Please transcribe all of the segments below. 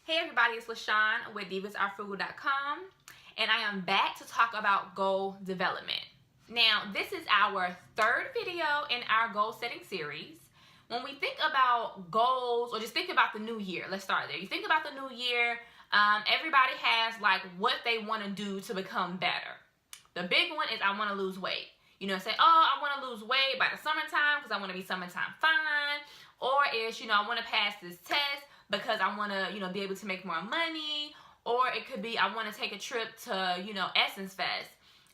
Hey everybody, it's LaShawn with DivasRfrugal.com, and I am back to talk about goal development. Now, this is our third video in our goal setting series. When we think about goals, or just think about the new year, let's start there. You think about the new year, everybody has like what they want to do to become better. The big one is I want to lose weight. You know, say, oh, I want to lose weight by the summertime because I want to be summertime fine. Or it's, I want to pass this test because I want to, be able to make more money. Or it could be I want to take a trip to, Essence Fest.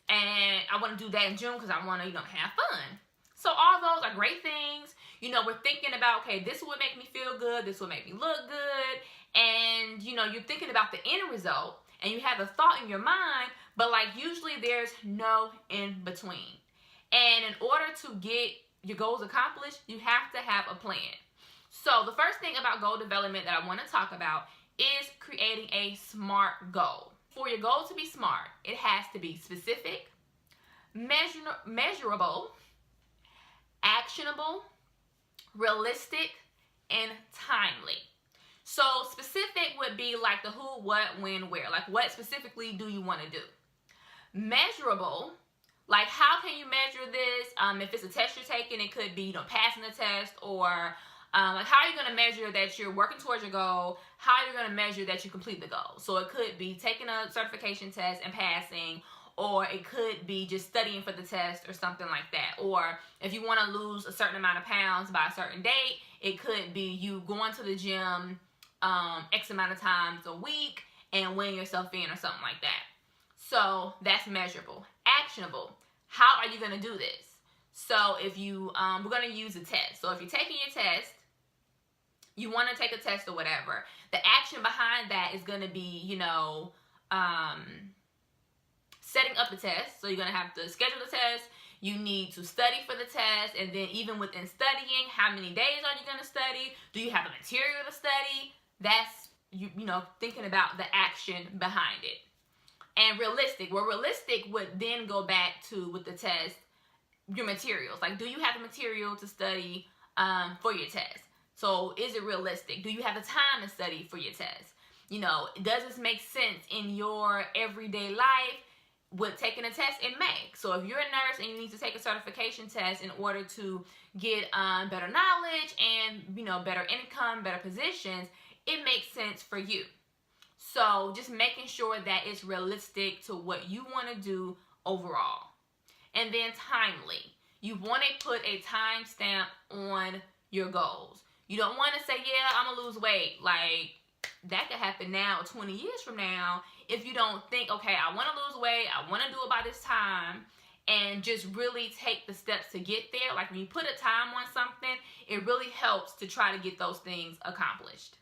And I want to do that in June because I want to, have fun. So all those are great things. We're thinking about, okay, this would make me feel good. This would make me look good. And, you're thinking about the end result. And you have a thought in your mind. But, usually there's no in between. And in order to get your goals accomplished, you have to have a plan. So the first thing about goal development that I want to talk about is creating a SMART goal. For your goal to be SMART, it has to be specific, measurable, actionable, realistic, and timely. So specific would be like the who, what, when, where. Like what specifically do you want to do? Measurable, like how can you measure this? If it's a test you're taking, it could be passing the test, or like how are you going to measure that you're working towards your goal? How are you going to measure that you complete the goal? So it could be taking a certification test and passing, or it could be just studying for the test or something like that. Or if you want to lose a certain amount of pounds by a certain date, it could be you going to the gym X amount of times a week and weighing yourself in or something like that. So that's measurable. Actionable. How are you going to do this? So if you, we're going to use a test. So if you're taking your test, you want to take a test or whatever, the action behind that is going to be, setting up the test. So you're going to have to schedule the test. You need to study for the test. And then even within studying, how many days are you going to study? Do you have the material to study? That's, thinking about the action behind it. And realistic. Well, realistic would then go back to, with the test, your materials. Like, do you have the material to study for your test? So, is it realistic? Do you have the time to study for your test? Does this make sense in your everyday life with taking a test in May? So, if you're a nurse and you need to take a certification test in order to get better knowledge and, better income, better positions, it makes sense for you. So just making sure that it's realistic to what you want to do overall. And then timely. You want to put a time stamp on your goals. You don't want to say, yeah, I'm going to lose weight. Like, that could happen now or 20 years from now if you don't think, okay, I want to lose weight. I want to do it by this time. And just really take the steps to get there. Like when you put a time on something, it really helps to try to get those things accomplished.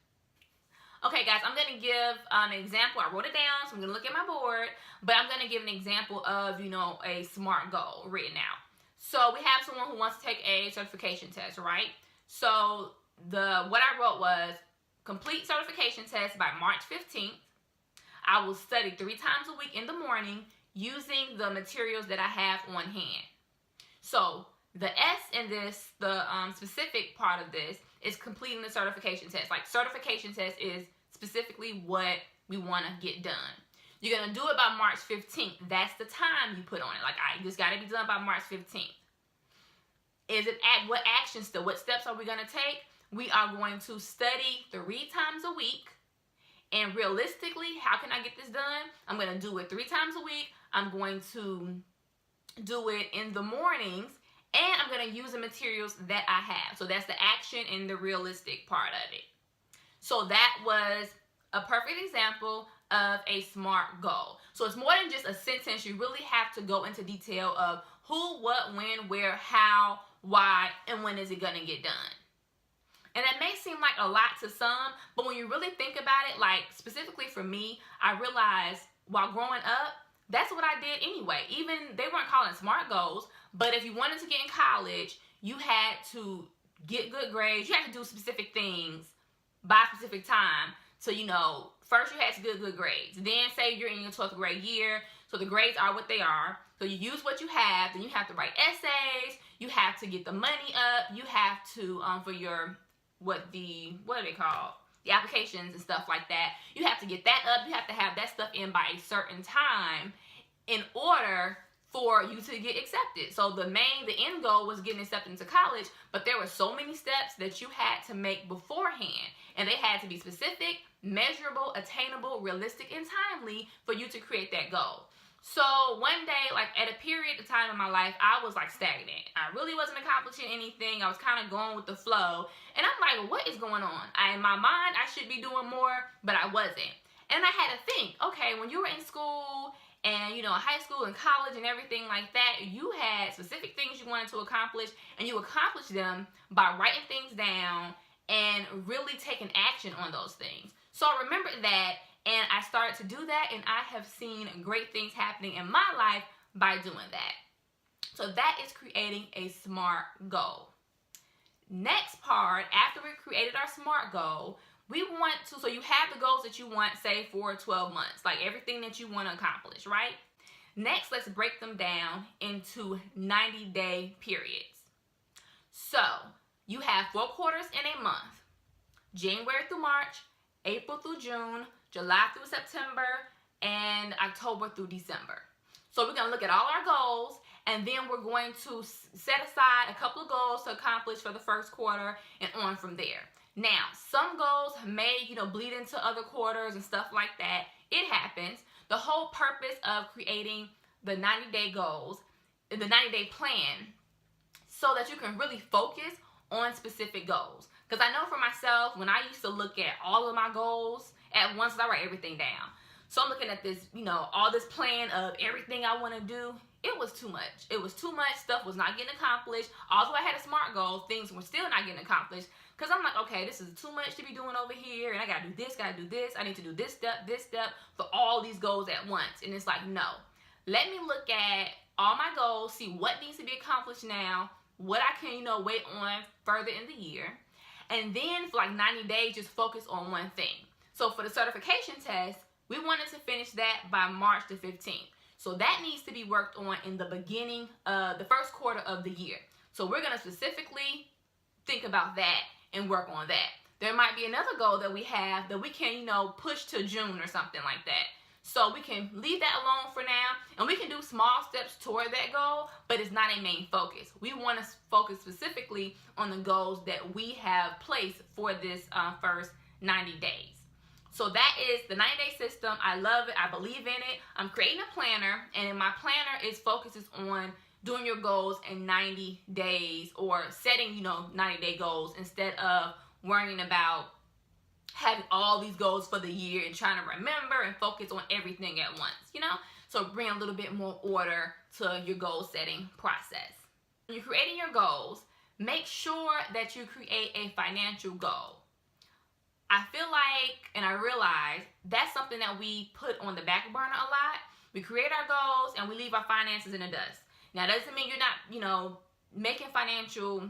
Okay, guys, I'm going to give an example. I wrote it down, so I'm going to look at my board, but I'm going to give an example of, a SMART goal written out. So we have someone who wants to take a certification test, right? So what I wrote was complete certification test by March 15th. I will study 3 times a week in the morning using the materials that I have on hand. So the S in this, the specific part of this, is completing the certification test. Like certification test is specifically what we want to get done. You're going to do it by March 15th. That's the time you put on it. Like, this got to be done by March 15th. Is it at what action still? What steps are we going to take? We are going to study 3 times a week. And realistically, how can I get this done? I'm going to do it 3 times a week. I'm going to do it in the mornings. And I'm going to use the materials that I have. So that's the action and the realistic part of it. So that was a perfect example of a SMART goal. So it's more than just a sentence. You really have to go into detail of who, what, when, where, how, why, and when is it going to get done. And that may seem like a lot to some, but when you really think about it, like specifically for me, I realized while growing up, that's what I did anyway. Even they weren't calling SMART goals, but if you wanted to get in college, you had to get good grades. You had to do specific things by a specific time. So, first you had to get good grades. Then say you're in your 12th grade year, so the grades are what they are. So you use what you have. Then you have to write essays. You have to get the money up. You have to, for your, what are they called? the applications and stuff like that. You have to get that up. You have to have that stuff in by a certain time in order for you to get accepted. So the end goal was getting accepted into college, but there were so many steps that you had to make beforehand, and they had to be specific, measurable, attainable, realistic, and timely for you to create that goal. So one day, like at a period of time in my life, I was like stagnant. I really wasn't accomplishing anything. I was kind of going with the flow. And I'm like, what is going on? In my mind, I should be doing more, but I wasn't. And I had to think, okay, when you were in school and, you know, high school and college and everything like that, you had specific things you wanted to accomplish, and you accomplished them by writing things down and really taking action on those things. So I remember that, and I started to do that, and I have seen great things happening in my life by doing that. So that is creating a SMART goal. Next part, after we created our SMART goal, we want to, so you have the goals that you want, say, for 12 months, like everything that you want to accomplish, right? Next, let's break them down into 90-day periods. So you have 4 quarters in a month: January through March, April through June, July through September, and October through December. So we're going to look at all our goals, and then we're going to set aside a couple of goals to accomplish for the first quarter and on from there. Now, some goals may, bleed into other quarters and stuff like that. It happens. The whole purpose of creating the 90-day goals, the 90-day plan, so that you can really focus on specific goals. Because I know for myself, when I used to look at all of my goals at once, I write everything down. So I'm looking at this, all this plan of everything I want to do. It was too much. It was too much. Stuff was not getting accomplished. Although I had a SMART goal, things were still not getting accomplished. Because I'm like, okay, this is too much to be doing over here. And I got to do this, got to do this. I need to do this step for all these goals at once. And it's like, no. Let me look at all my goals, see what needs to be accomplished now, what I can, wait on further in the year. And then for like 90 days, just focus on one thing. So for the certification test, we wanted to finish that by March the 15th. So that needs to be worked on in the beginning of the first quarter of the year. So we're going to specifically think about that and work on that. There might be another goal that we have that we can, push to June or something like that. So we can leave that alone for now, and we can do small steps toward that goal, but it's not a main focus. We want to focus specifically on the goals that we have placed for this first 90 days. So that is the 90-day system. I love it. I believe in it. I'm creating a planner, and in my planner, focuses on doing your goals in 90 days or setting, 90-day goals instead of worrying about having all these goals for the year and trying to remember and focus on everything at once, So bring a little bit more order to your goal setting process. When you're creating your goals, make sure that you create a financial goal. I feel like, and I realize, that's something that we put on the back burner a lot. We create our goals and we leave our finances in the dust. Now, that doesn't mean you're not, making financial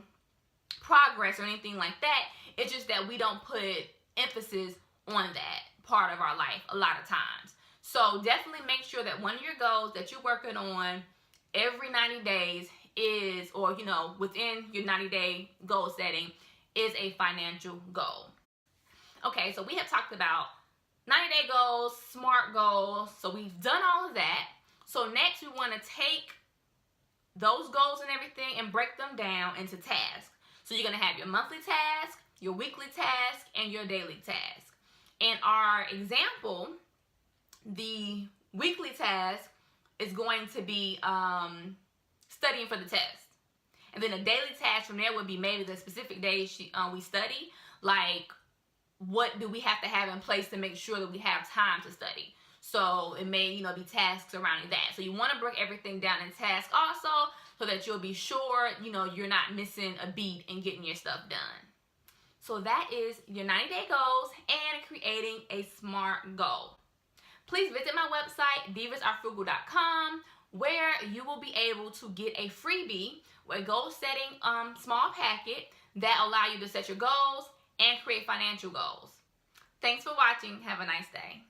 progress or anything like that. It's just that we don't put emphasis on that part of our life a lot of times. So definitely make sure that one of your goals that you're working on every 90 days is, or, within your 90-day goal setting is a financial goal. Okay, so we have talked about 90-day goals, SMART goals. So we've done all of that. So next we want to take those goals and everything and break them down into tasks. So you're going to have your monthly task, your weekly task, and your daily task. In our example, the weekly task is going to be studying for the test. And then a daily task from there would be maybe the specific days we study, like what do we have to have in place to make sure that we have time to study. So it may, be tasks surrounding that. So you want to break everything down in tasks also so that you'll be sure, you're not missing a beat in getting your stuff done. So that is your 90-day goals and creating a SMART goal. Please visit my website, divasrfrugal.com, where you will be able to get a freebie, a goal setting small packet that allow you to set your goals and create financial goals. Thanks for watching. Have a nice day.